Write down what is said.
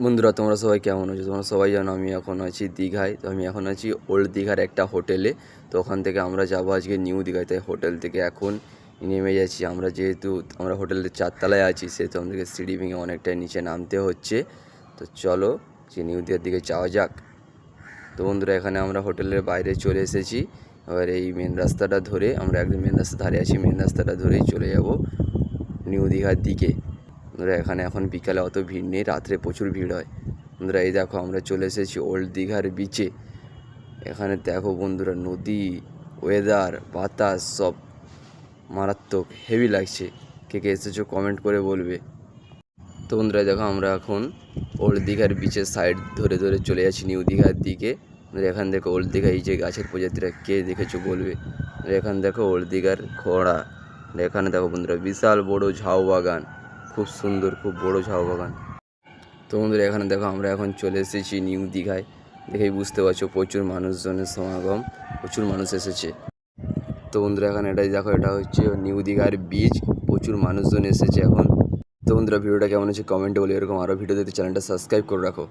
বন্ধুরা তোমরা সবাই কেমন আছো? তোমরা সবাই জানো আমি এখন আছি দীঘায়। তো আমি এখন আছি ওল্ড দীঘার একটা হোটেলে। তো ওখান থেকে আমরা যাবো আজকে নিউ দীঘায়। তাই হোটেল থেকে এখন নেমে যাচ্ছি আমরা, যেহেতু আমরা হোটেলের 4 তলায় আছি সেহেতু আমাদেরকে সিঁড়ি ভেঙে অনেকটাই নিচে নামতে হচ্ছে। তো চলো যে নিউ দীঘার দিকে যাওয়া যাক। তো বন্ধুরা এখানে আমরা হোটেলের বাইরে চলে এসেছি। এবার এই মেন রাস্তাটা ধরে আমরা একদম মেন রাস্তার ধারে আছি, মেন রাস্তাটা ধরেই চলে যাব নিউ দীঘার দিকে। বন্ধুরা এখানে এখন বিকালে অত ভিড় নেই, রাত্রে প্রচুর ভিড় হয়। বন্ধুরা এই দেখো আমরা চলে এসেছি ওল্ড দীঘার বিচে। এখানে দেখো বন্ধুরা নদী, ওয়েদার, বাতাস সব মারাত্মক হেভি লাগছে। কে কে এসেছো কমেন্ট করে বলবে। তো বন্ধুরা দেখো আমরা এখন ওল্ড দীঘার বিচের সাইড ধরে ধরে চলে যাচ্ছি নিউ দীঘার দিকে। এখান দেখো ওল্ড দীঘা, এই যে গাছের প্রজাতিটা কে দেখেছো বলবে। এখানে দেখো ওল্ড দীঘার খোঁড়া। এখানে দেখো বন্ধুরা বিশাল বড় ঝাউ বাগান, খুব সুন্দর, খুব বড় ঝাউ বাগান। তো বন্ধুরা এখানে দেখো আমরা এখন চলে এসেছি নিউ দীঘায়। দেখেই বুঝতে পারছো প্রচুর মানুষজনের সমাগম, প্রচুর মানুষ এসেছে। তো বন্ধুরা এখানে এটাই দেখো, এটা হচ্ছে নিউ দীঘার বিচ, প্রচুর মানুষজন এসেছে এখন। তো বন্ধুরা ভিডিওটা কেমন হচ্ছে কমেন্টে বলে, এরকম আরও ভিডিও দেখতে চ্যানেলটা সাবস্ক্রাইব করে রাখো।